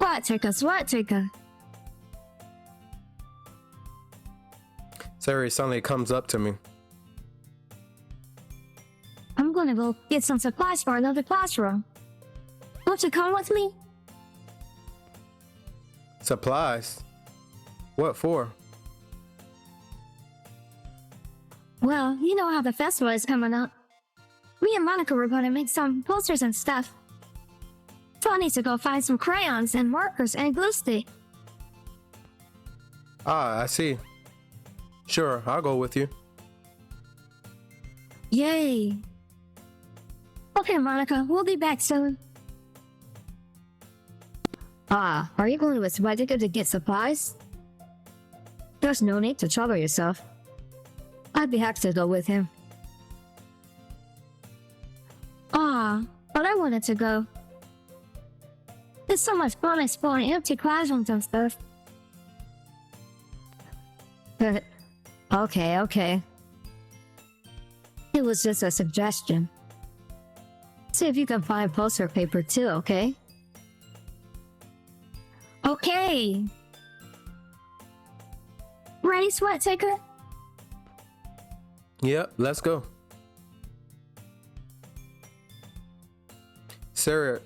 Swat taker. Sayori suddenly comes up to me. I'm gonna go get some supplies for another classroom. Won't you come with me? Supplies? What for? Well, you know how the festival is coming up. Me and Monica were gonna make some posters and stuff. So I need to go find some crayons and markers and glue stick. Ah, I see. Sure, I'll go with you. Yay! Okay, Monica, we'll be back soon. Are you going with Swedica to get supplies? There's no need to trouble yourself. I'd be happy to go with him. But I wanted to go. It's so much fun exploring empty classrooms and stuff. Okay. It was just a suggestion. See if you can find poster paper too, okay? Okay. Ready, Sweat Taker? Yep, let's go. Sarah,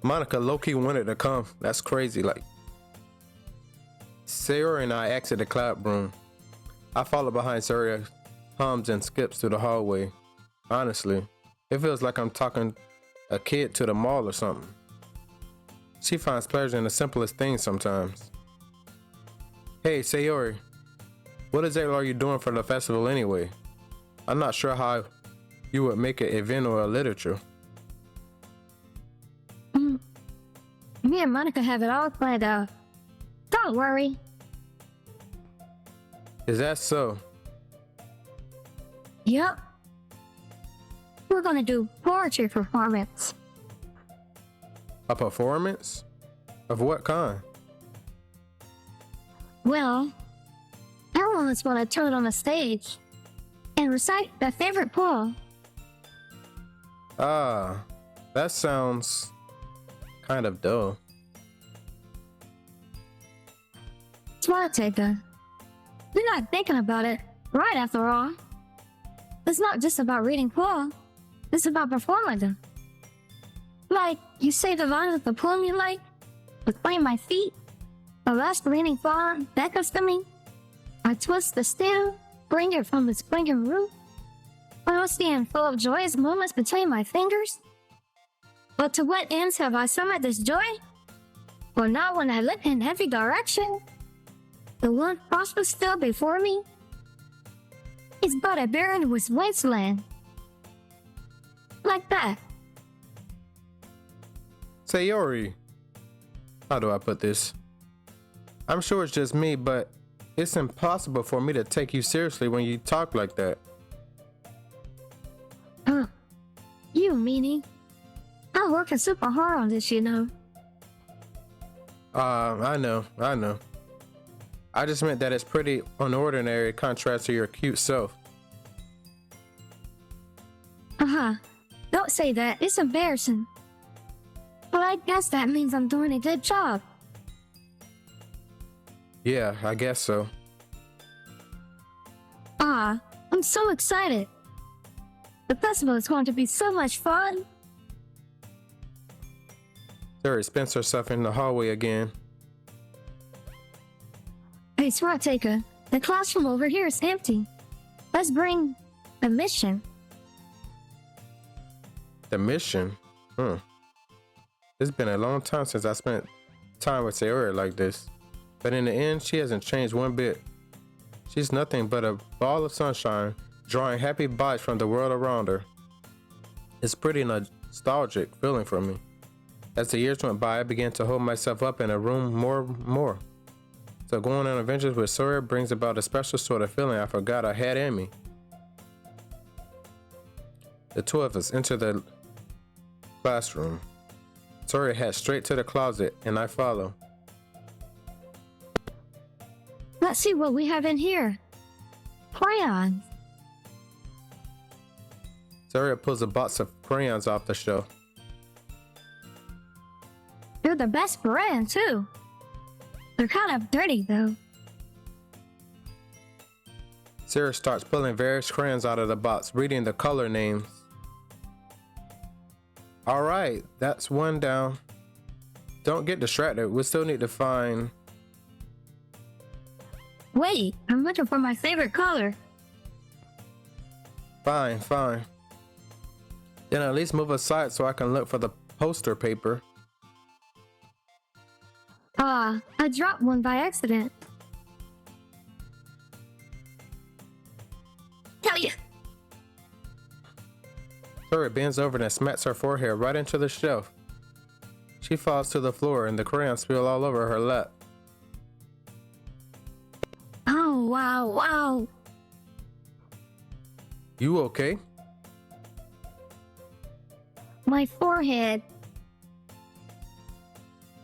Monica low-key wanted to come. That's crazy. Like, Sarah and I exit the classroom. I follow behind Sarah, hums and skips through the hallway. Honestly, it feels like I'm talking a kid to the mall or something. She finds pleasure in the simplest things sometimes. Hey, Sayori, what exactly are you doing for the festival anyway? I'm not sure how you would make an event or a literature. Me and Monica have it all planned out. Don't worry. Is that so? Yep. We're gonna do poetry performance. A performance? Of what kind? Well, everyone's gonna turn on the stage and recite their favorite poem. Ah, that sounds kind of dull. Swat Taker. You're not thinking about it, right after all. It's not just about reading poems, it's about performing them. Like, you say the line of the poem you like, between my feet, the last raining fall beckons to me. I twist the stem, bring it from its clinging root. I stand full of joyous moments between my fingers. But to what ends have I summoned this joy? For now when I look in every direction, the one prosperous still before me is but a barren wasteland. Like that. Sayori, how do I put this? I'm sure it's just me, but it's impossible for me to take you seriously when you talk like that. You meanie. I'm working super hard on this, you know. I know. I just meant that it's pretty unordinary contrast to your cute self. Don't say that. It's embarrassing. But I guess that means I'm doing a good job. Yeah, I guess so. I'm so excited. The festival is going to be so much fun. Sarah spins herself in the hallway again. Hey, Swat Taker, the classroom over here is empty. Let's bring the mission. The mission? It's been a long time since I spent time with Sayori like this. But in the end, she hasn't changed one bit. She's nothing but a ball of sunshine, drawing happy vibes from the world around her. It's pretty nostalgic feeling for me. As the years went by, I began to hold myself up in a room more. So going on adventures with Sawyer brings about a special sort of feeling I forgot I had in me. The two of us enter the classroom. Sawyer heads straight to the closet, and I follow. Let's see what we have in here. Crayons. Sawyer pulls a box of crayons off the shelf. They're the best brand, too. They're kind of dirty, though. Sarah starts pulling various crayons out of the box, reading the color names. All right, that's one down. Don't get distracted. We still need to find... Wait, I'm looking for my favorite color. Fine. Then at least move aside so I can look for the poster paper. I dropped one by accident. Tell you. Tori bends over and smacks her forehead right into the shelf. She falls to the floor and the crayons spill all over her lap. Oh, wow. You okay? My forehead.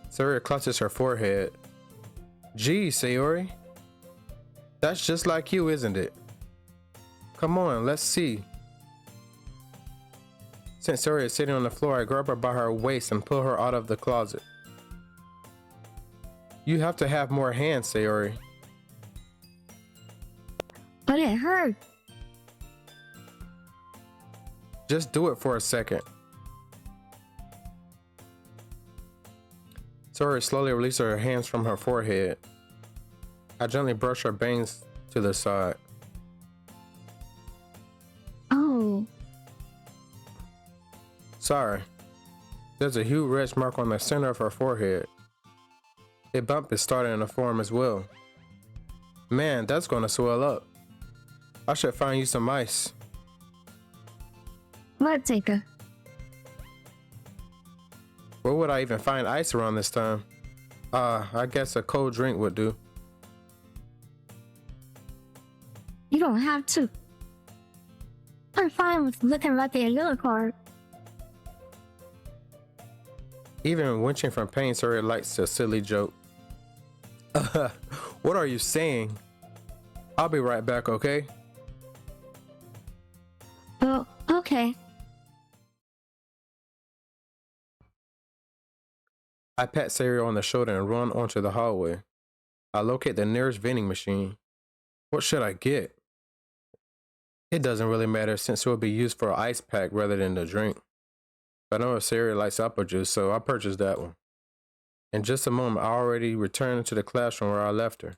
Sarah clutches her forehead. Gee, Sayori. That's just like you, isn't it? Come on, let's see. Since Sarah is sitting on the floor, I grab her by her waist and pull her out of the closet. You have to have more hands, Sayori. But it hurt. Just do it for a second. Sayori slowly releases her hands from her forehead. I gently brush her bangs to the side. Oh. Sorry. There's a huge red mark on the center of her forehead. A bump is starting to form as well. Man, that's gonna swell up. I should find you some ice. Let's take a. Where would I even find ice around this time? I guess a cold drink would do. You don't have to. I'm fine with looking at the yellow card. Even winching from pain, Sarah likes a silly joke. What are you saying? I'll be right back, okay? Oh, okay. I pat Sarah on the shoulder and run onto the hallway. I locate the nearest vending machine. What should I get? It doesn't really matter since it will be used for an ice pack rather than the drink. I know Sarah likes apple juice, so I purchased that one. In just a moment, I already returned to the classroom where I left her.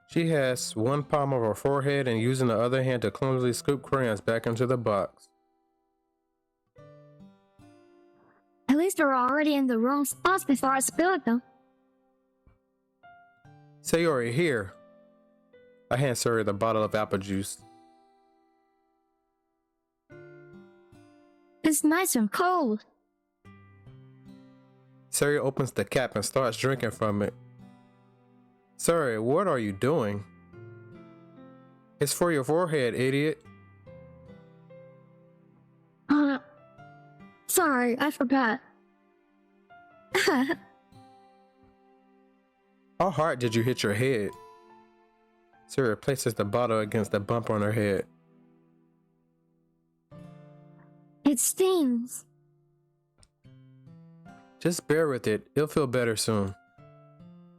She has one palm of her forehead and using the other hand to clumsily scoop crayons back into the box. At least they're already in the wrong spots before I spilled them. Sayori, here. I hand Sarah the bottle of apple juice. It's nice and cold. Sarah opens the cap and starts drinking from it. Sarah, what are you doing? It's for your forehead, idiot. Sorry, I forgot. How hard did you hit your head? Sarah places the bottle against the bump on her head. It stings. Just bear with it. It'll feel better soon.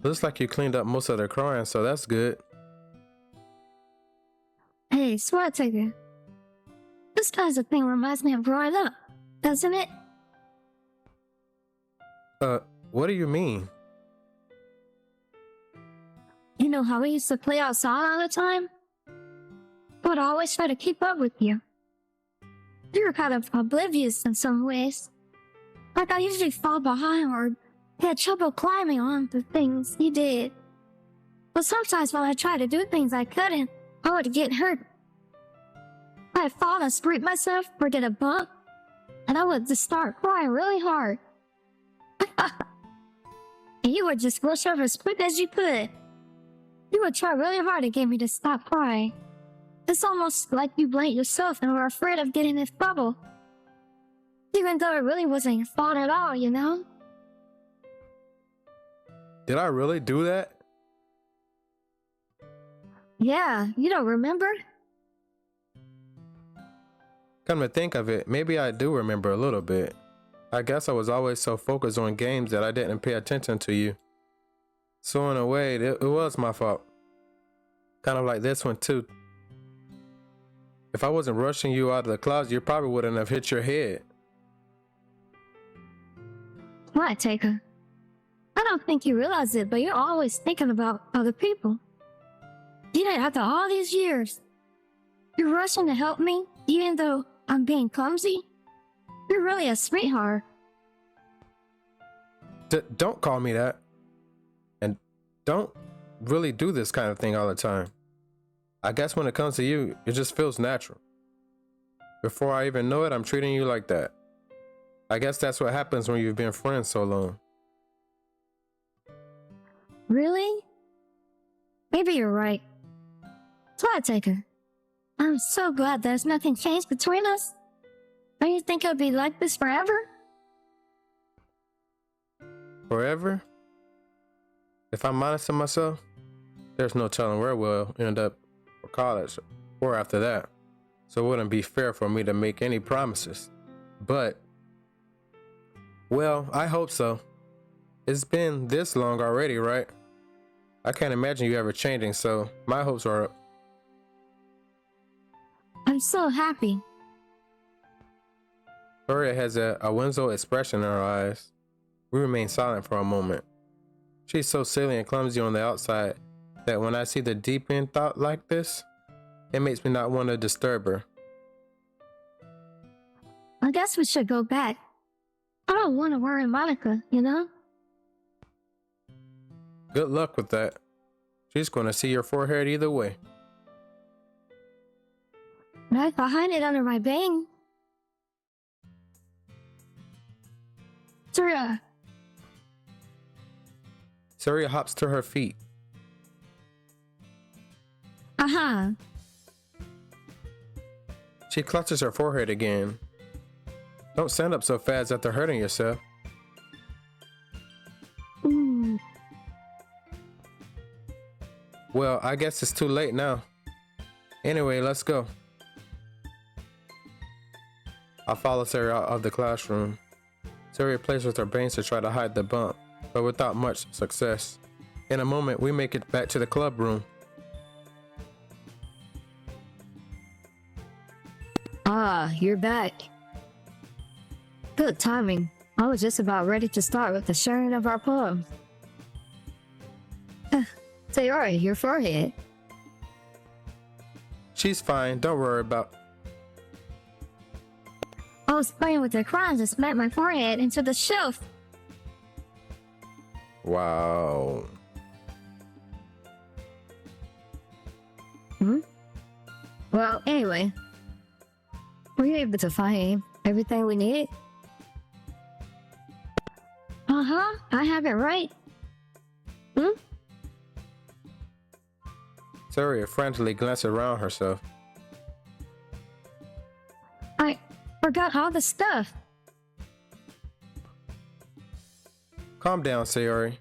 Looks like you cleaned up most of the crying, so that's good. Hey, Swat Tiger. This kind of thing reminds me of growing up, doesn't it? What do you mean? You know how we used to play outside all the time? But I always try to keep up with you. You were kind of oblivious in some ways. Like I usually fall behind or had trouble climbing on the things you did. But sometimes when I tried to do things I couldn't, I would get hurt. I'd fall and scrape myself or get a bump, and I would just start crying really hard. And you would just rush over as quick as you could. You would try really hard to get me to stop crying. It's almost like you blamed yourself and were afraid of getting in trouble. Even though it really wasn't your fault at all, you know? Did I really do that? Yeah, you don't remember? Come to think of it, maybe I do remember a little bit. I guess I was always so focused on games that I didn't pay attention to you. So in a way, it was my fault. Kind of like this one too. If I wasn't rushing you out of the closet, you probably wouldn't have hit your head. What, Taker? I don't think you realize it, but you're always thinking about other people. Even after all these years, you're rushing to help me, even though I'm being clumsy. You're really a sweetheart. Don't call me that. And don't really do this kind of thing all the time. I guess when it comes to you, it just feels natural. Before I even know it, I'm treating you like that. I guess that's what happens when you've been friends so long. Really? Maybe you're right. Twilight Taker, I'm so glad there's nothing changed between us. Don't you think it'll be like this forever? Forever? If I'm honest with myself, there's no telling where we'll end up for college or after that. So it wouldn't be fair for me to make any promises. But, well, I hope so. It's been this long already, right? I can't imagine you ever changing, so my hopes are up. I'm so happy. Gloria has a whimsical expression in her eyes. We remain silent for a moment. She's so silly and clumsy on the outside that when I see the deep end thought like this, it makes me not want to disturb her. I guess we should go back. I don't want to worry Monica, you know? Good luck with that. She's going to see your forehead either way. Right behind it under my bang. Surya. Surya hops to her feet. Uh-huh. She clutches her forehead again. Don't stand up so fast after hurting yourself. Mm. Well, I guess it's too late now. Anyway, let's go. I follow Surya out of the classroom. Surya plays with her bangs to try to hide the bump, but without much success. In a moment, we make it back to the club room. Ah, you're back. Good timing. I was just about ready to start with the sharing of our poems. Sayori, your forehead. She's fine, don't worry about. I was playing with the crayons and smacked my forehead into the shelf. Wow. Well, anyway. Were you able to find everything we needed? Uh-huh, I have it right. Surya frantically glances around herself. I forgot all the stuff. Calm down, Sayori.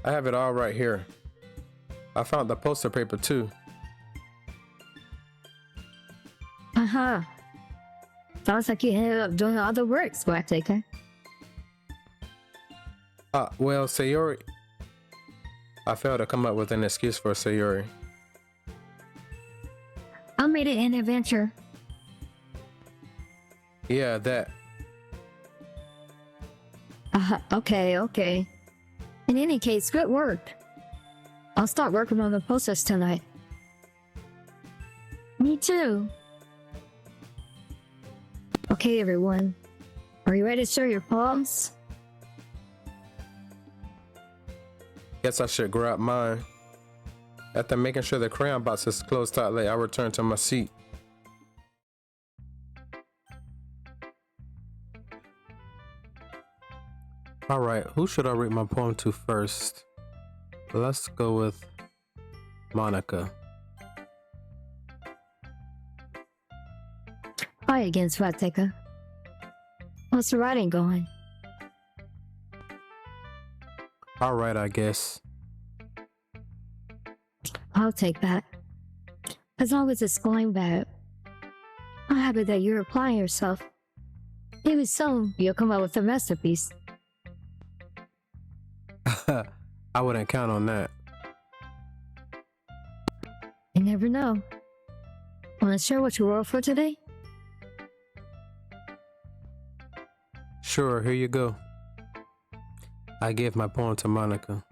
I have it all right here. I found the poster paper too. Uh-huh. Sounds like you ended up doing all the work, Square Taker. Well, Sayori. I failed to come up with an excuse for Sayori. I made it an adventure. Yeah, that. Okay. In any case, good work. I'll start working on the posters tonight. Me too. Okay, everyone. Are you ready to share your poems? Guess I should grab mine. After making sure the crayon box is closed tightly, I return to my seat. Alright, who should I read my poem to first? Let's go with Monica. Hi again, Square Taker. How's the writing going? Alright, I guess. I'll take that. As long as it's going bad. I happy that you're applying yourself. Maybe soon you'll come up with a masterpiece. I wouldn't count on that. You never know. Wanna share what you wrote for today? Sure, here you go. I gave my poem to Monica.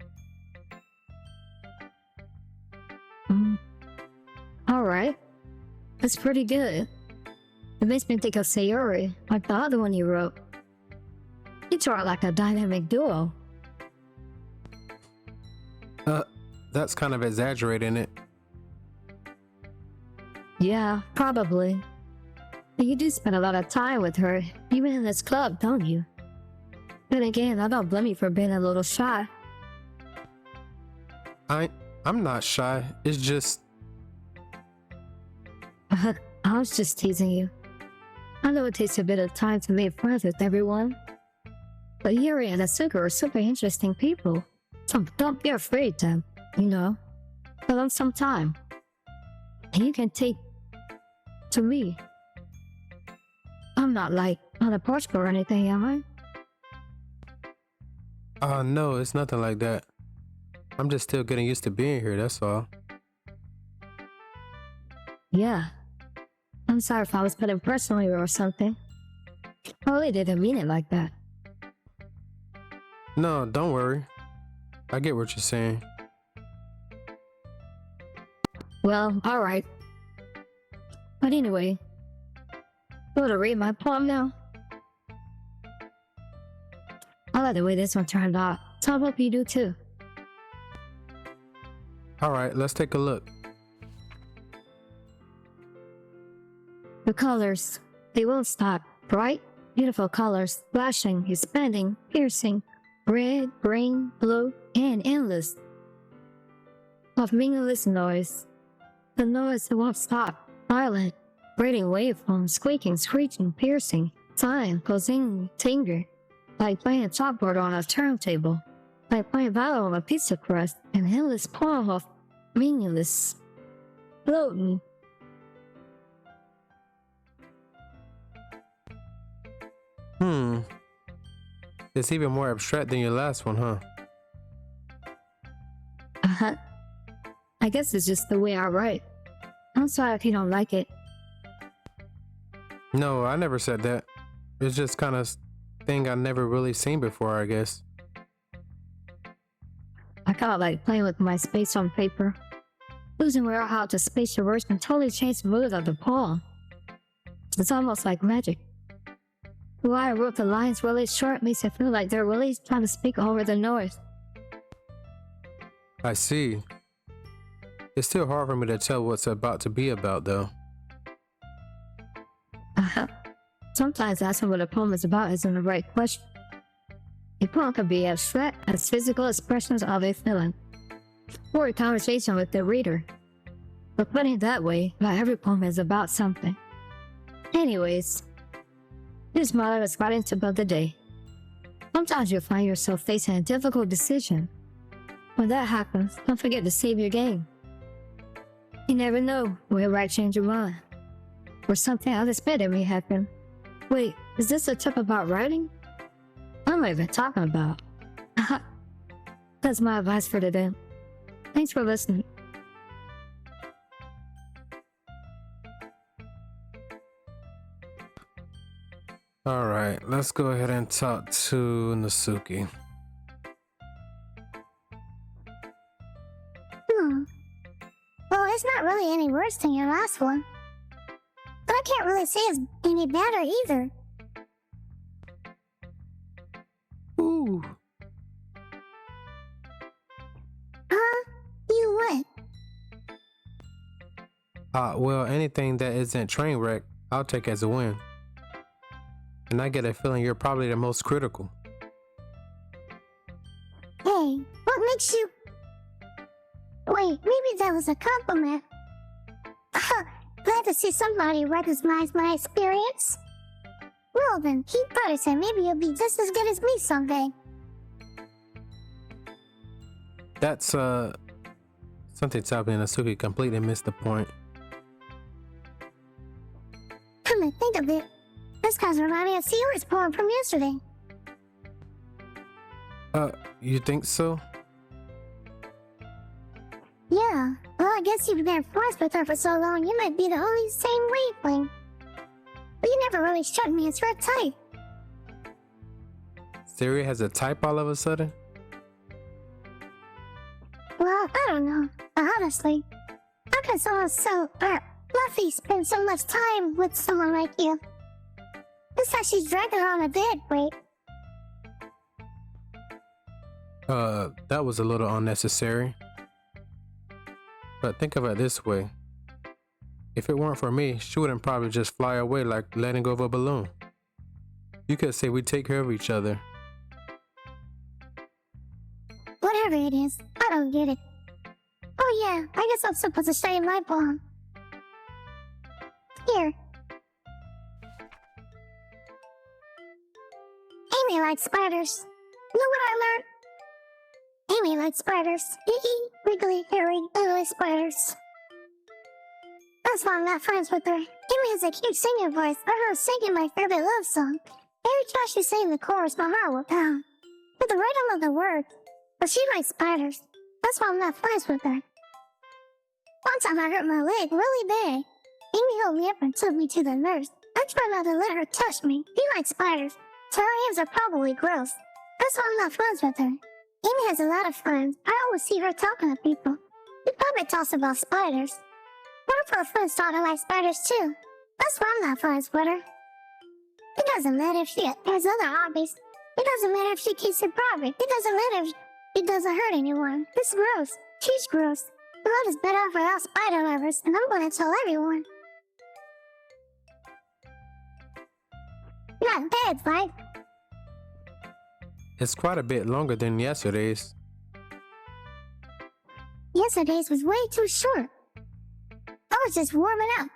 Alright. That's pretty good. It makes me think of Sayori, like the other one you wrote. You two are like a dynamic duo. That's kind of exaggerating it. Yeah, probably. But you do spend a lot of time with her, even in this club, don't you? Then again, I don't blame you for being a little shy. I'm not shy. It's just I was just teasing you. I know it takes a bit of time to make friends with everyone. But Yuri and Asuka are super interesting people. So don't be afraid to, give them some time. And you can take to me. I'm not like unapproachable or anything, am I? no, it's nothing like that. I'm just still getting used to being here, that's all. Yeah. I'm sorry if I was putting personally or something. I really didn't mean it like that. No, don't worry. I get what you're saying. Well, alright. But anyway, you want to read my poem now? I like the way this one turned out, so I hope you do too. Alright, let's take a look. The colors, they won't stop. Bright, beautiful colors, flashing, expanding, piercing, red, green, blue, and endless. Of meaningless noise. The noise that won't stop. Violent, braiding waveforms, squeaking, screeching, piercing, sighing, buzzing, tinger. Like playing chalkboard on a turntable. Like playing battle on a pizza crust. An endless poem of meaningless. Floating. It's even more abstract than your last one, huh? Uh-huh. I guess it's just the way I write. I'm sorry if you don't like it. No, I never said that. It's just kind of thing I never really seen before, I guess. I kind of like playing with my space on paper. Losing where how to space your words can totally change the mood of the poem. It's almost like magic. The way I wrote the lines really short makes it feel like they're really trying to speak over the noise. I see. It's still hard for me to tell what's about to be about, though. Sometimes asking what a poem is about isn't the right question. A poem can be abstract as physical expressions of a feeling, or a conversation with the reader. But putting it that way, not every poem is about something. Anyways, here's my writing tip of the day. Sometimes you'll find yourself facing a difficult decision. When that happens, don't forget to save your game. You never know when you might change your mind. Or something unexpected may happen. Wait, is this a tip about writing? What am I even talking about? That's my advice for today. Thanks for listening. Alright, let's go ahead and talk to Natsuki. Well, it's not really any worse than your last one. But I can't really say it's any better either. Ooh. Huh? You what? Well, anything that isn't train wreck, I'll take as a win. And I get a feeling you're probably the most critical. Hey, what makes you... Wait, maybe that was a compliment. Glad to see somebody recognize my experience. Well then, keep practicing. Maybe you'll be just as good as me someday. That's, something tells me Natsuki completely missed the point. Come on, of it. This guy's reminding me of Sealer's poem from yesterday. You think so? Yeah, well, I guess you've been friends with her for so long, you might be the only same wavelength. But you never really struck me as your type. Siri has a type all of a sudden? Well, I don't know. Honestly, how can someone so fluffy spend so much time with someone like you? It's like she's dragging her on a dead weight. That was a little unnecessary. But think of it this way. If it weren't for me, she wouldn't probably just fly away like letting go of a balloon. You could say we take care of each other. Whatever it is, I don't get it. Oh yeah, I guess I'm supposed to stay in my poem. Here. Amy likes spiders. You know what I learned? Amy likes spiders. Wiggly, hairy, ugly spiders. That's why I'm not friends with her. Amy has a cute singing voice. I heard her singing my favorite love song. Every time she sang the chorus, my heart will pound. With the rhythm of the words. But she likes spiders. That's why I'm not friends with her. One time I hurt my leg really bad. Amy held me up and took me to the nurse. I tried not to let her touch me. She likes spiders, so her hands are probably gross. That's why I'm not friends with her. Amy has a lot of friends. I always see her talking to people. She probably talks about spiders. One of her friends thought I like spiders too. That's why I'm not friends with her. It doesn't matter if she has other hobbies. It doesn't matter if she keeps it private. It doesn't matter if she doesn't hurt anyone. It's gross. She's gross. The world is better off without spider lovers, and I'm gonna tell everyone. Not bad, right? It's quite a bit longer than yesterday's. Yesterday's was way too short. I was just warming up.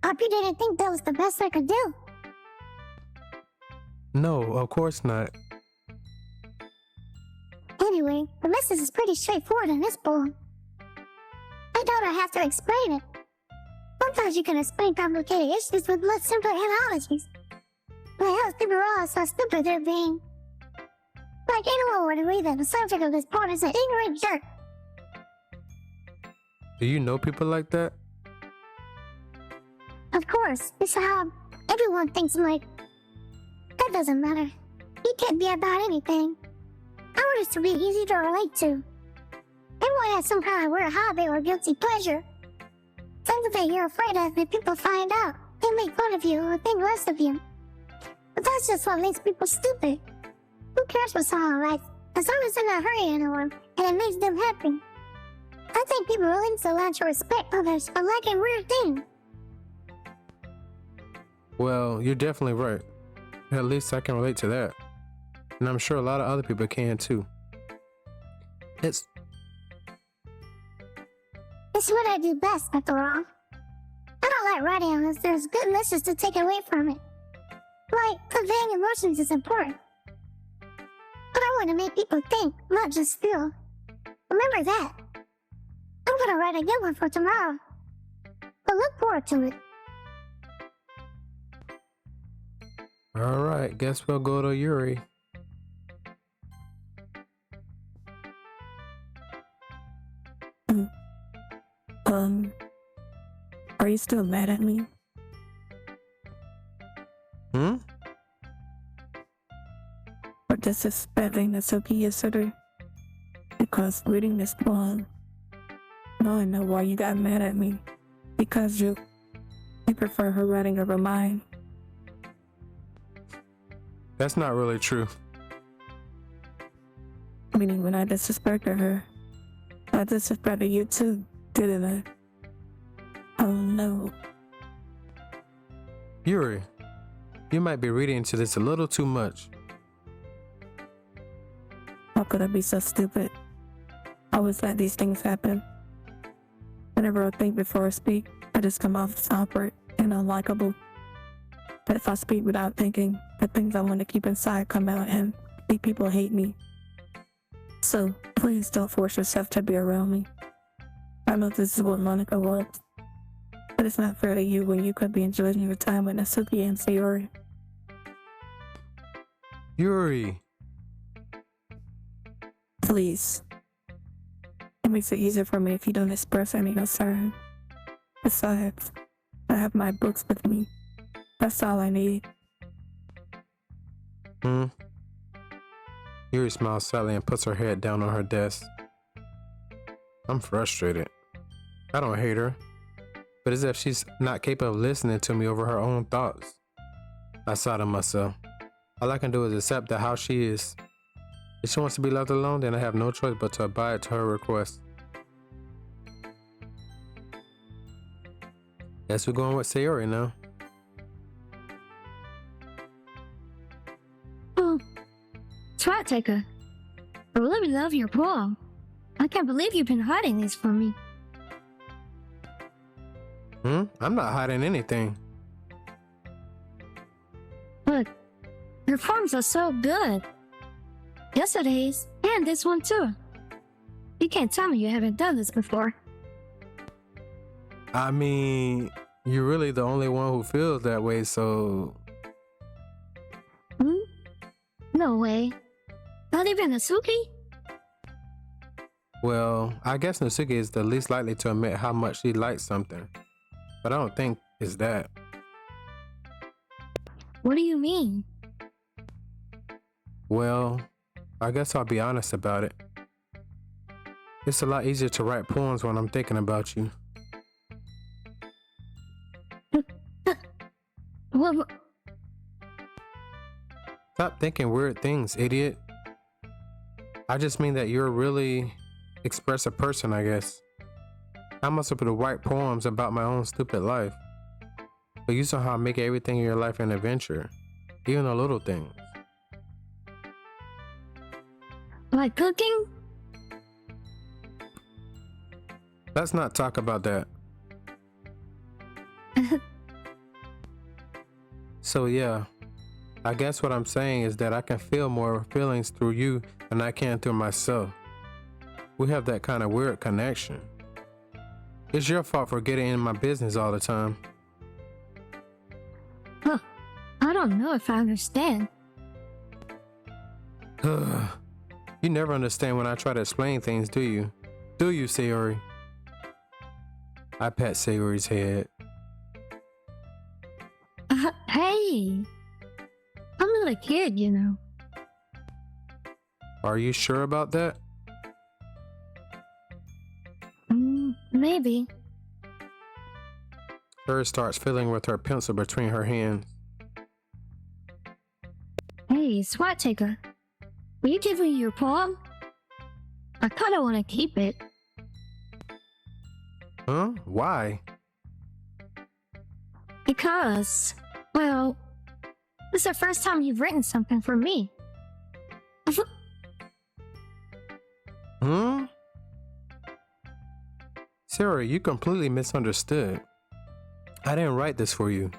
Hope you didn't think that was the best I could do. No, of course not. Anyway, the message is pretty straightforward in this poem. I doubt I have to explain it. Sometimes you can explain complicated issues with much simpler analogies. But how people realize how stupid they're being. Like anyone would agree that the subject of this poem is an ignorant jerk. Do you know people like that? Of course, it's how everyone thinks like. That doesn't matter. You can't be about anything. I want it to be easy to relate to. Everyone has some kind of weird hobby or guilty pleasure. Something that you're afraid of if people find out. They make fun of you or think less of you. But that's just what makes people stupid. Who cares what someone likes, as long as they're not hurting anyone and it makes them happy? I think people really need to learn to respect others for liking weird things. Well, you're definitely right. At least I can relate to that. And I'm sure a lot of other people can too. It's what I do best, after all. I don't like writing unless there's good message to take away from it. Like, conveying emotions is important. But I want to make people think, not just feel. Remember that. I'm gonna write a good one for tomorrow. But look forward to it. alright. Guess we'll go to Yuri. Are you still mad at me? Hmm? For disrespecting the Soki yesterday? Because reading this poem, now I know why you got mad at me. Because you prefer her writing over mine. That's not really true. Meaning when I disrespected her, I disrespected you too, didn't I? Oh no. Yuri, you might be reading into this a little too much. How could I be so stupid? I always let these things happen. Whenever I think before I speak, I just come off as awkward and unlikable. But if I speak without thinking, the things I want to keep inside come out and make people hate me. So please don't force yourself to be around me. I know this is what Monica wants. But it's not fair to you when you could be enjoying your time with Natsuki and Sayori. Yuri. Please. It makes it easier for me if you don't express any concern. Besides, I have my books with me. That's all I need. Yuri smiles sadly and puts her head down on her desk. I'm frustrated. I don't hate her, but as if she's not capable of listening to me over her own thoughts. I sigh to myself. All I can do is accept that how she is. If she wants to be left alone, then I have no choice but to abide to her request. Guess we're going with Sayori now. Oh, Twat Taker. I really love your poem. I can't believe you've been hiding these from me. I'm not hiding anything. But your poems are so good. Yesterday's and this one too. You can't tell me you haven't done this before. I mean, you're really the only one who feels that way, so... No way. Not even Natsuki? Well, I guess Natsuki is the least likely to admit how much she likes something. But I don't think it's that. What do you mean? Well, I guess I'll be honest about it. It's a lot easier to write poems when I'm thinking about you. Well, Stop thinking weird things, idiot. I just mean that you're a really expressive person, I guess. I must have to write poems about my own stupid life. But you somehow make everything in your life an adventure, even the little things. like cooking? Let's not talk about that. So yeah, I guess what I'm saying is that I can feel more feelings through you than I can through myself. We have that kind of weird connection. It's your fault for getting in my business all the time. Huh. I don't know if I understand. You never understand when I try to explain things, do you? Do you, Sayori? I pat Sayori's head. Hey, I'm not a kid, you know. Are you sure about that? Maybe. Sayori starts fiddling with her pencil between her hands. Hey, SWAT taker. Will you give me your poem? I kinda wanna keep it. Huh? Why? Because, well, this is the first time you've written something for me. Hmm? Sayori, you completely misunderstood. I didn't write this for you.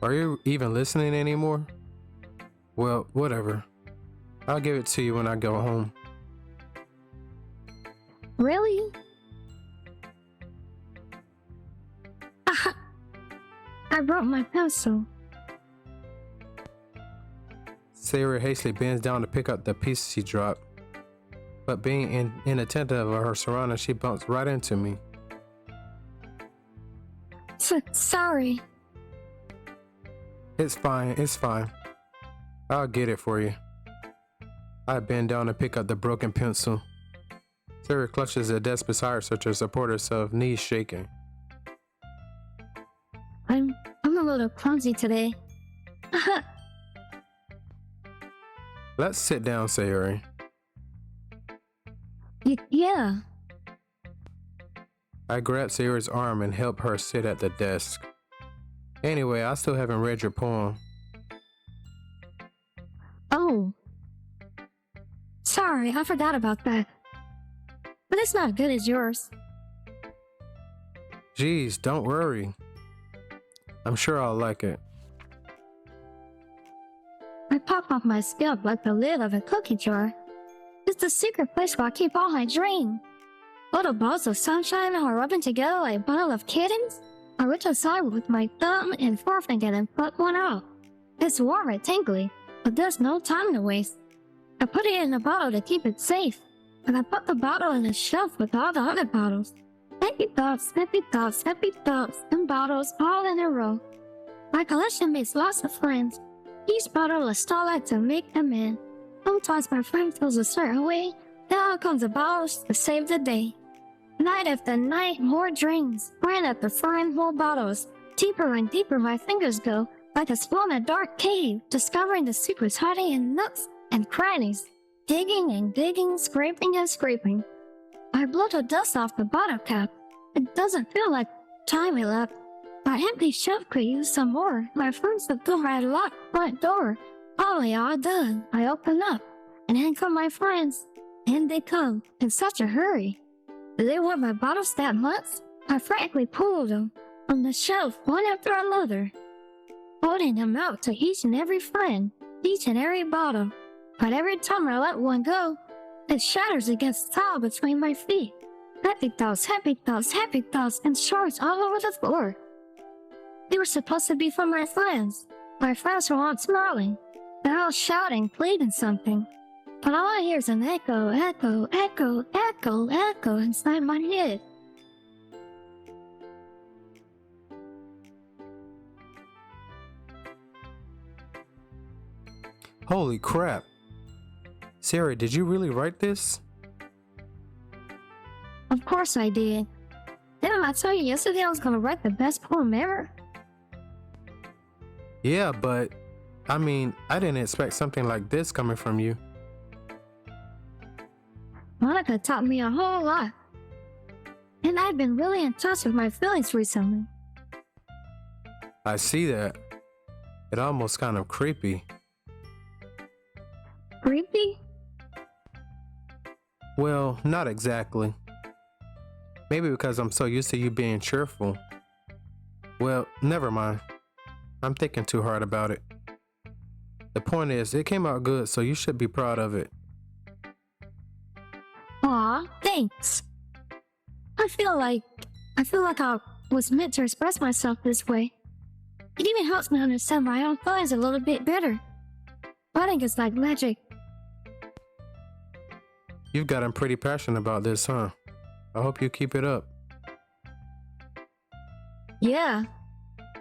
Are you even listening anymore? Well, whatever. I'll give it to you when I go home. Really? I brought my pencil. Sayori hastily bends down to pick up the piece she dropped. But being inattentive of her surroundings, she bumps right into me. Sorry. It's fine, it's fine. I'll get it for you. I bend down to pick up the broken pencil. Sayori clutches the desk beside her so to support herself, knees shaking. I'm a little clumsy today. Let's sit down, Sayori. Yeah. I grab Sayori's arm and help her sit at the desk. Anyway, I still haven't read your poem. Oh. Sorry, I forgot about that. But it's not as good as yours. Geez, don't worry. I'm sure I'll like it. I pop off my scalp like the lid of a cookie jar. It's the secret place where I keep all my dreams. Little balls of sunshine are rubbing together like a bundle of kittens. I reach inside with my thumb and forefinger and pluck one out. It's warm and tingly, but there's no time to waste. I put it in a bottle to keep it safe, and I put the bottle on the shelf with all the other bottles. Happy thoughts, and bottles all in a row. My collection makes lots of friends. Each bottle a starlight to make them in. Sometimes my friend feels a certain way, then out comes the bottles to save the day. Night after night, more dreams. Friend after friend, more bottles. Deeper and deeper my fingers go, like a swan in a dark cave, discovering the secrets hiding in nooks and crannies. Digging and digging, scraping and scraping. I blow the dust off the bottle cap. It doesn't feel like time elapsed. My empty shelf could use some more. My friends have built my locked front door. Finally, all done. I open up, and in come my friends. And they come in such a hurry. Do they want my bottles that much? I frankly pulled them from the shelf one after another, holding them out to each and every friend, each and every bottle. But every time I let one go, it shatters against the tile between my feet. Happy thoughts, and shards all over the floor. They were supposed to be for my friends. My friends were all smiling. They're all shouting, pleading something. But all I hear is an echo inside my head. Holy crap. Sarah, did you really write this? Of course I did. Didn't I tell you yesterday I was gonna write the best poem ever? Yeah, but I mean, I didn't expect something like this coming from you. Monica taught me a whole lot. And I've been really in touch with my feelings recently. I see that. It almost kind of creepy. Creepy? Well, not exactly. Maybe because I'm so used to you being cheerful. Well, never mind. I'm thinking too hard about it. The point is, it came out good, so you should be proud of it. Aw, thanks. I feel like I was meant to express myself this way. It even helps me understand my own feelings a little bit better. Writing is like magic. You've gotten pretty passionate about this, huh? I hope you keep it up. Yeah,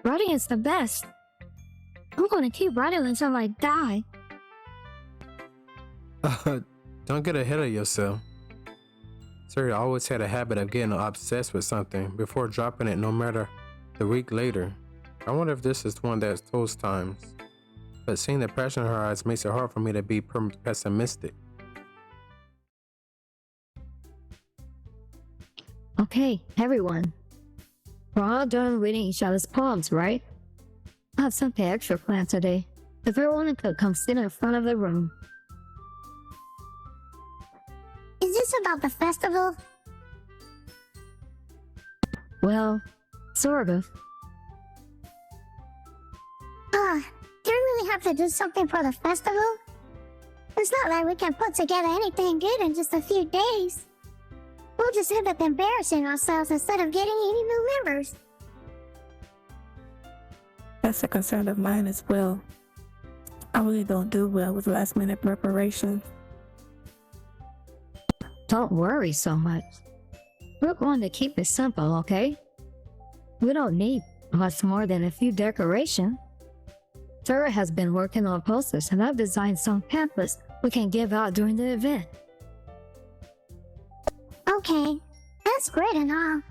writing is the best. I'm gonna keep writing until I die. Don't get ahead of yourself. Sarah always had a habit of getting obsessed with something before dropping it no matter the week later. I wonder if this is one that's those times. But seeing the passion in her eyes makes it hard for me to be pessimistic. Okay, everyone. We're all done reading each other's poems, right? I have something extra planned today. If everyone could come sit in front of the room. Is this about the festival? Well, sort of. Do we really have to do something for the festival? It's not like we can put together anything good in just a few days. We'll just end up embarrassing ourselves instead of getting any new members. That's a concern of mine as well. I really don't do well with last minute preparation. Don't worry so much. We're going to keep it simple, okay? We don't need much more than a few decorations. Sarah has been working on posters and I've designed some pamphlets we can give out during the event. Okay, that's great and all,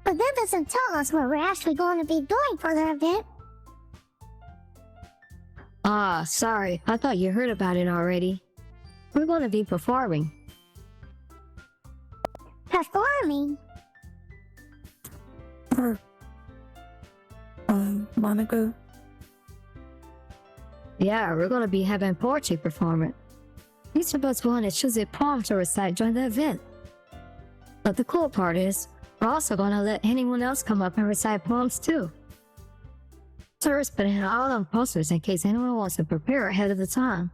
but that doesn't tell us what we're actually going to be doing for the event. Sorry, I thought you heard about it already. We're going to be performing. Performing? Or, Monica? Yeah, we're going to be having poetry performance. Each of us want to choose a poem to recite during the event. But the cool part is, we're also going to let anyone else come up and recite poems too. Sarah's putting it all on posters in case anyone wants to prepare ahead of the time.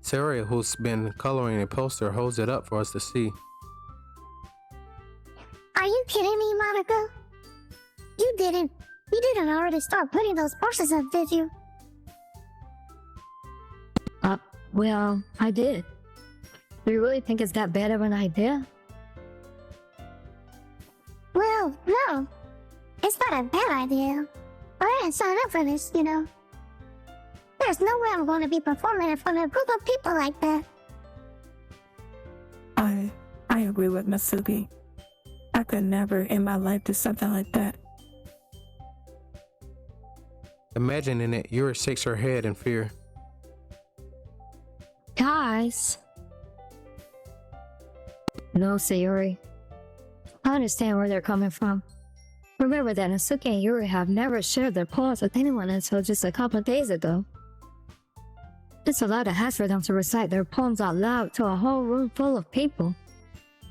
Sarah, who's been coloring a poster, holds it up for us to see. Are you kidding me, Monica? You didn't already start putting those posters up, did you? Well, I did. Do you really think it's that bad of an idea? Well, no. It's not a bad idea. I didn't sign up for this, you know. There's no way I'm going to be performing in front of a group of people like that. I agree with Masuki. I could never in my life do something like that. Imagining it, Yuri shakes her head in fear. Guys. No, Sayuri. I understand where they're coming from. Remember that Natsuki and Yuri have never shared their poems with anyone until just a couple of days ago. It's a lot to ask for them to recite their poems out loud to a whole room full of people.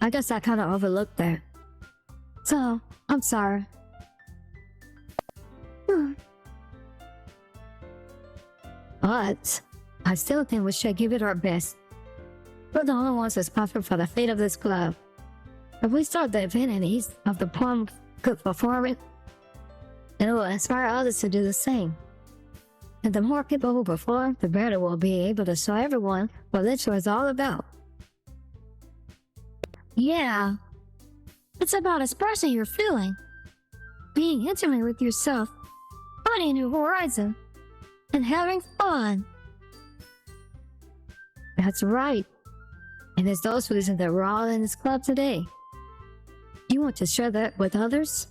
I guess I kind of overlooked that. So, I'm sorry. But I still think we should give it our best. We're the only ones responsible for the fate of this club. If we start the event and each of the poem could perform it, it will inspire others to do the same. And the more people who perform, the better we'll be able to show everyone what literature is all about. Yeah, it's about expressing your feeling, being intimate with yourself, finding a new horizon, and having fun. That's right. And it's those reasons that we're all in this club today. You want to share that with others?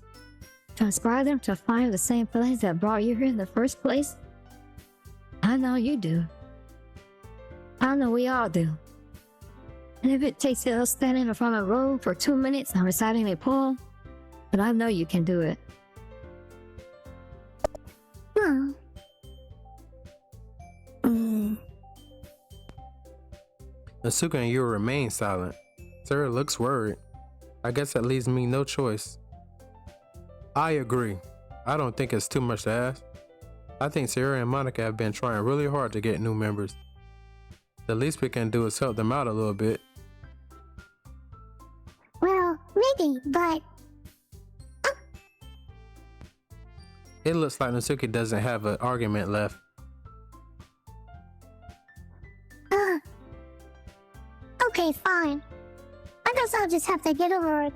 To inspire them to find the same feelings that brought you here in the first place? I know you do. I know we all do. And if it takes us standing in front of a room for 2 minutes and reciting a poem, then I know you can do it. Natsuki and Yuri remain silent. Sarah looks worried. I guess that leaves me no choice. I agree. I don't think it's too much to ask. I think Sarah and Monica have been trying really hard to get new members. The least we can do is help them out a little bit. Well, maybe, but It looks like Natsuki doesn't have an argument left. okay, fine. I guess I'll just have to get over it.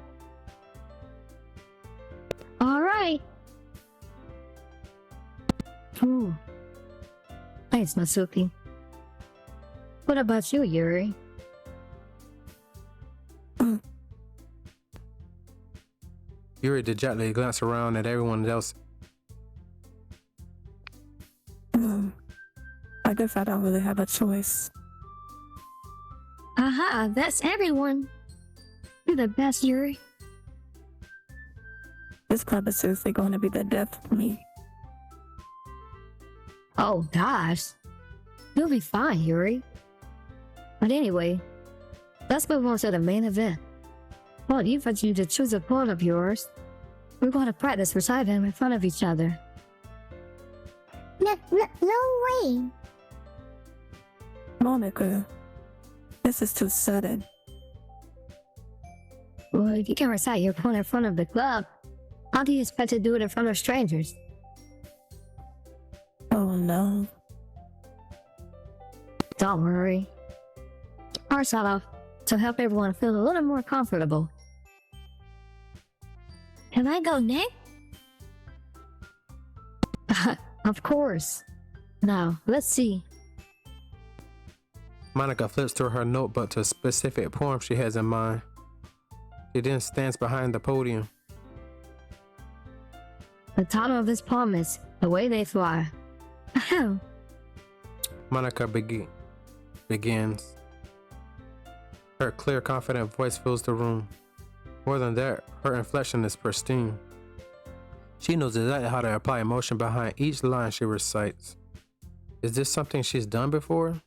All right. Ooh. Thanks, Natsuki. What about you, Yuri? Yuri dejectedly glanced around at everyone else. I guess I don't really have a choice. Aha, that's everyone. You're the best, Yuri. This club is seriously going to be the death of me. Oh, gosh. You'll be fine, Yuri. But anyway, let's move on to the main event. Well, you want you to choose a poem of yours. We're going to practice reciting them in front of each other. No way. Monica, this is too sudden. Well, if you can recite your poem in front of the club, how do you expect to do it in front of strangers? Oh no. Don't worry. I'll start off to help everyone feel a little more comfortable. Can I go next? Of course. Now, let's see. Monica flips through her notebook to a specific poem she has in mind. She then stands behind the podium. The title of this poem is The Way They Fly. Ahem. Monica begins. Her clear, confident voice fills the room. More than that, her inflection is pristine. She knows exactly how to apply emotion behind each line she recites. Is this something she's done before?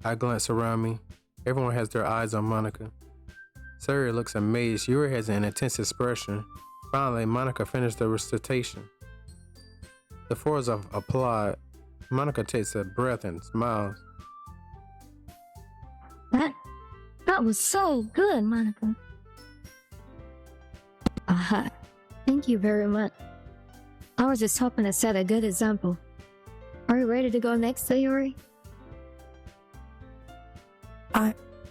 I glance around me. Everyone has their eyes on Monica. Sarah looks amazed. Yuri has an intense expression. Finally, Monica finished the recitation. The fours applaud. Monica takes a breath and smiles. That was so good, Monica. Aha. Thank you very much. I was just hoping to set a good example. Are you ready to go next, Sayori?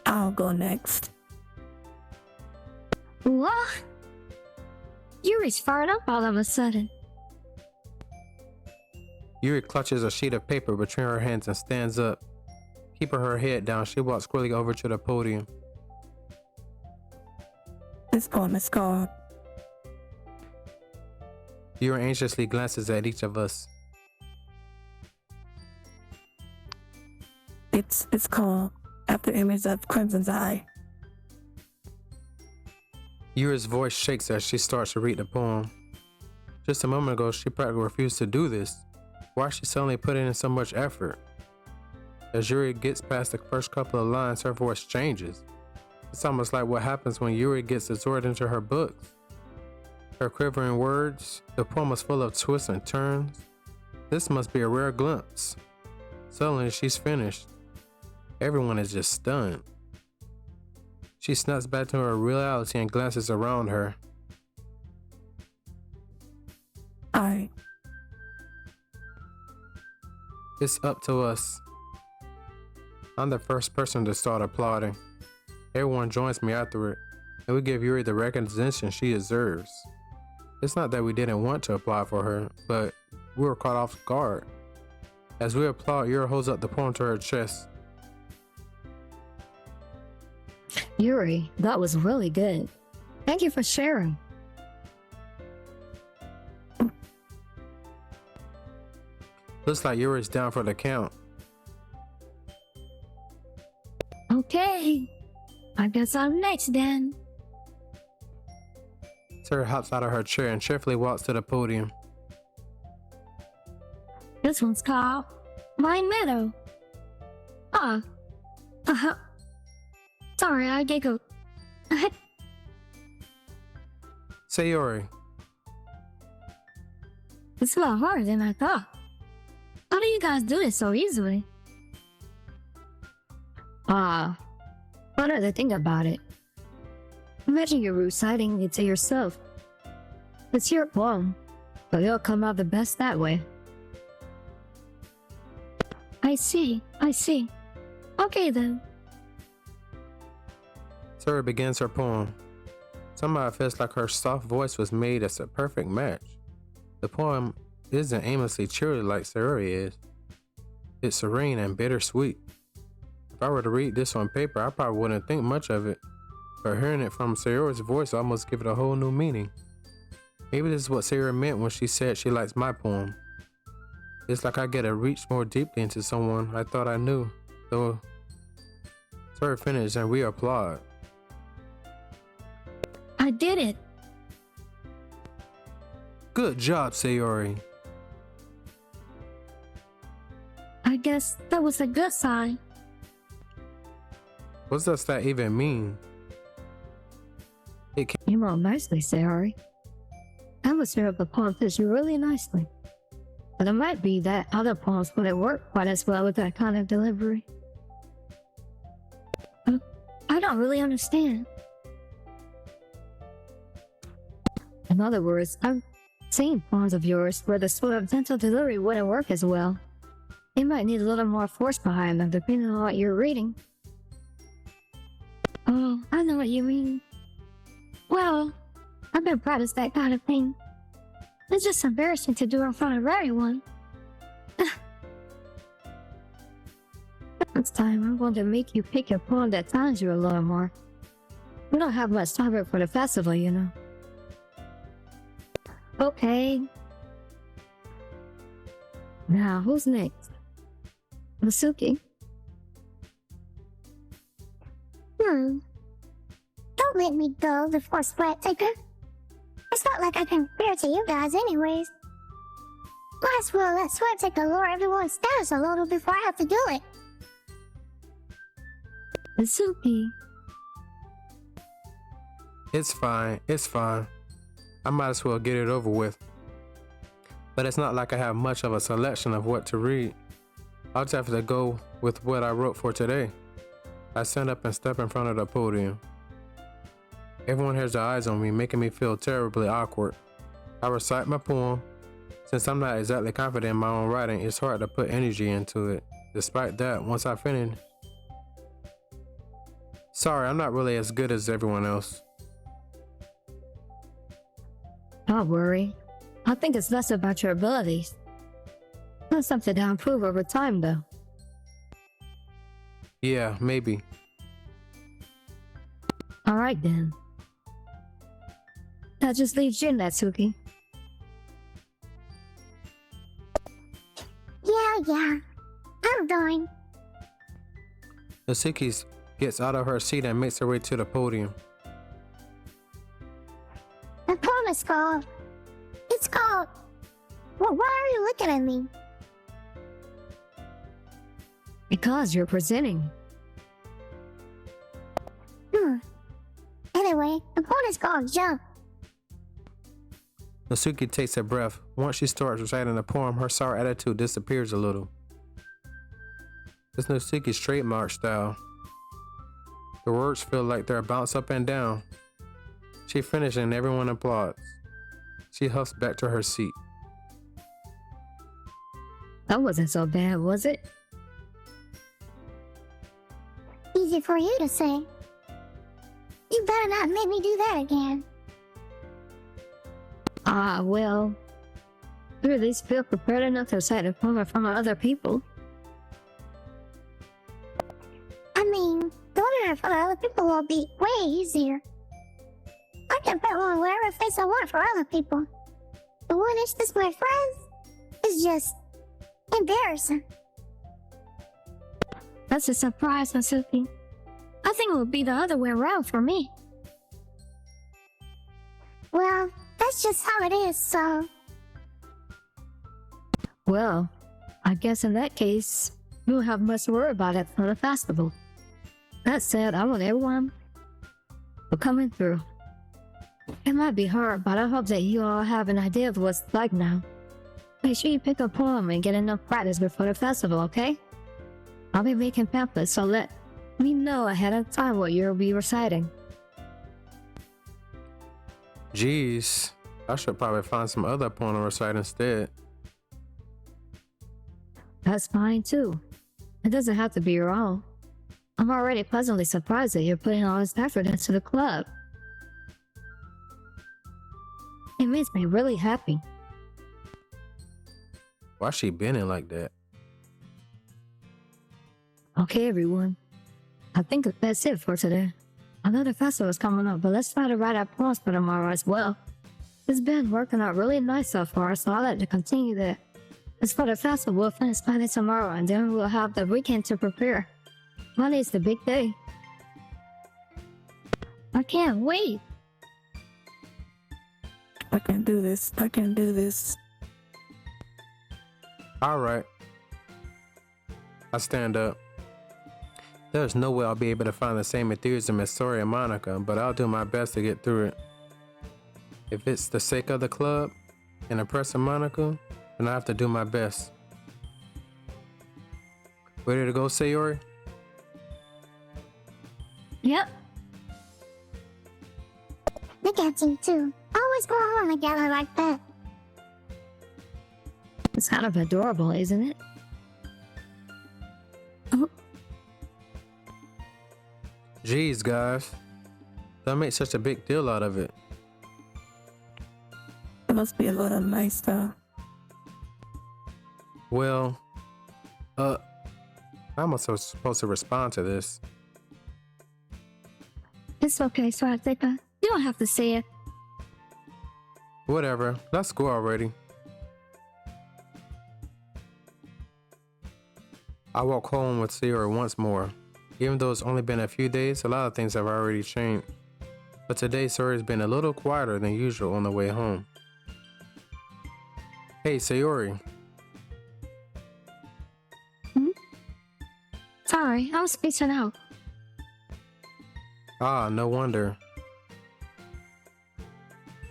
I'll go next. What? Yuri's fired up all of a sudden. Yuri clutches a sheet of paper between her hands and stands up. Keeping her head down, she walks quickly over to the podium. This poem is called Yuri anxiously glances at each of us. It's called After Image of Crimson's Eye. Yuri's voice shakes as she starts to read the poem. Just a moment ago, she practically refused to do this. Why is she suddenly putting in so much effort? As Yuri gets past the first couple of lines, her voice changes. It's almost like what happens when Yuri gets absorbed into her books. Her quivering words, the poem is full of twists and turns. This must be a rare glimpse. Suddenly, she's finished. Everyone is just stunned. She snaps back to her reality and glances around her. It's up to us. I'm the first person to start applauding. Everyone joins me afterward, and we give Yuri the recognition she deserves. It's not that we didn't want to applaud for her, but we were caught off guard. As we applaud, Yuri holds up the poem to her chest. Yuri, that was really good. Thank you for sharing. Looks like Yuri's down for the count. Okay, I guess I'm next then. Sarah hops out of her chair and cheerfully walks to the podium. This one's called Vine Meadow. Sorry, I giggled. Sayori, It's a lot harder than I thought. How do you guys do this so easily? What other thing about it? Imagine you're reciting it to yourself. It's your poem, but it'll come out the best that way. I see. Okay then. Sarah begins her poem. Somehow it feels like her soft voice was made as a perfect match. The poem isn't aimlessly cheery like Sayori is. It's serene and bittersweet. If I were to read this on paper, I probably wouldn't think much of it. But hearing it from Sayori's voice almost give it a whole new meaning. Maybe this is what Sayori meant when she said she likes my poem. It's like I get to reach more deeply into someone I thought I knew. So Sayori finished and we applaud. I did it. Good job, Sayori. I guess that was a good sign. What does that even mean? You wrote nicely, Sayori. Atmosphere of the poem fits you really nicely. But it might be that other poems wouldn't work quite as well with that kind of delivery. I don't really understand. In other words, I've seen poems of yours where the sort of gentle delivery wouldn't work as well. It might need a little more force behind them depending on what you're reading. Oh, I know what you mean. Well, I've been practiced that kind of thing. It's just embarrassing to do in front of everyone. Next time, I'm going to make you pick a poem that times you a little more. We don't have much time for the festival, you know. Okay. Now, who's next? Masuki? Don't let me go, the Force Sweat Taker. It's not like I can compare to you guys anyways. Might as well let Sweat Taker lower everyone's status a little before I have to do it. Masuki. It's fine. I might as well get it over with. But it's not like I have much of a selection of what to read. I'll just have to go with what I wrote for today. I stand up and step in front of the podium. Everyone has their eyes on me, making me feel terribly awkward. I recite my poem. Since I'm not exactly confident in my own writing, it's hard to put energy into it. Despite that, once I finish, sorry, I'm not really as good as everyone else. Don't worry. I think it's less about your abilities. That's something to improve over time, though. Yeah, maybe. Alright then. That just leaves you, Natsuki. Yeah. I'm going. Natsuki gets out of her seat and makes her way to the podium. The poem is called. It's called. Well, why are you looking at me? Because you're presenting. Anyway, the poem is called Jump. Natsuki takes a breath. Once she starts reciting the poem, her sour attitude disappears a little. It's Natsuki's trademark style. The words feel like they're bounced up and down. She finishes and everyone applauds. She huffs back to her seat. That wasn't so bad, was it? Easy for you to say. You better not make me do that again. Well, you at least feel prepared enough to recite a poem in front of other people. I mean, doing it in front of other people will be way easier. I can put on whatever face I want for other people. But when it's just my friends, it's just embarrassing. That's a surprise, Natsuki. I think it would be the other way around for me. Well, that's just how it is, so. Well, I guess in that case, you won't have much to worry about it for the festival. That said, I want everyone for coming through. It might be hard, but I hope that you all have an idea of what's like now. Make sure you pick a poem and get enough practice before the festival, okay? I'll be making pamphlets, so let me know ahead of time what you'll be reciting. Jeez, I should probably find some other poem to recite instead. That's fine too. It doesn't have to be your own. I'm already pleasantly surprised that you're putting all this effort into the club. It makes me really happy. Why she bending like that? Okay, everyone. I think that's it for today. I know the festival is coming up, but let's try to write our poems for tomorrow as well. It's been working out really nice so far, so I'd like to continue that. As for the festival, we'll finish planning tomorrow, and then we'll have the weekend to prepare. Monday's the big day. I can't wait. I can do this. I can do this. Alright. I stand up. There's no way I'll be able to find the same enthusiasm as Sori and Monica, but I'll do my best to get through it. If it's the sake of the club and impressing Monica, then I have to do my best. Ready to go, Sayori? Yep. Look at you two. Always go home together like that. It's kind of adorable, isn't it? Jeez, guys. Don't make such a big deal out of it. It must be a little nice though. Well, I'm also supposed to respond to this. It's okay, Swatika. You don't have to say it. Whatever, let's go already. I walk home with Sayori once more. Even though it's only been a few days, a lot of things have already changed. But today, Sayori's been a little quieter than usual on the way home. Hey, Sayori. Sorry, I was spacing out. Ah, no wonder.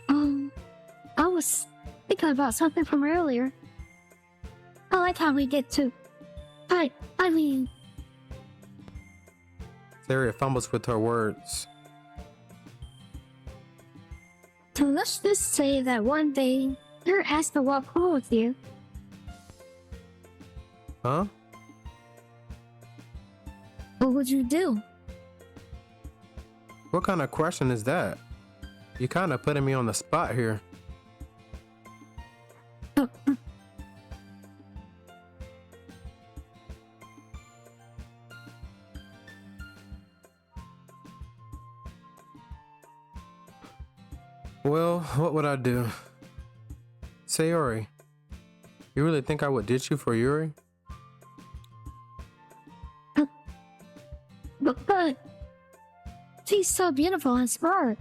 I was thinking about something from earlier. I like how we get to... I mean... Sayori fumbles with her words. So let's just say that one day you're asked to walk home with you. Huh? What would you do? What kind of question is that? You kind of putting me on the spot here. Well, what would I do? Sayori, you really think I would ditch you for Yuri? But she's so beautiful and smart.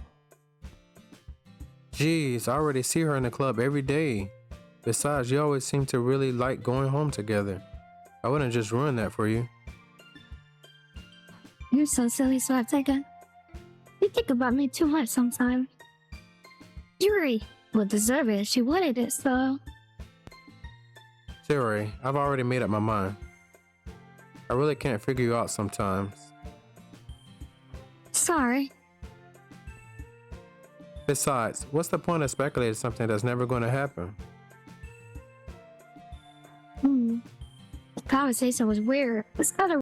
Jeez, I already see her in the club every day. Besides, you always seem to really like going home together. I wouldn't just ruin that for you. You're so silly, Swateka. You think about me too much sometimes. Yuri would deserve it if she wanted it, so... Sayori, I've already made up my mind. I really can't figure you out sometimes. Sorry. Besides, what's the point of speculating something that's never going to happen? The conversation was weird. It's kind of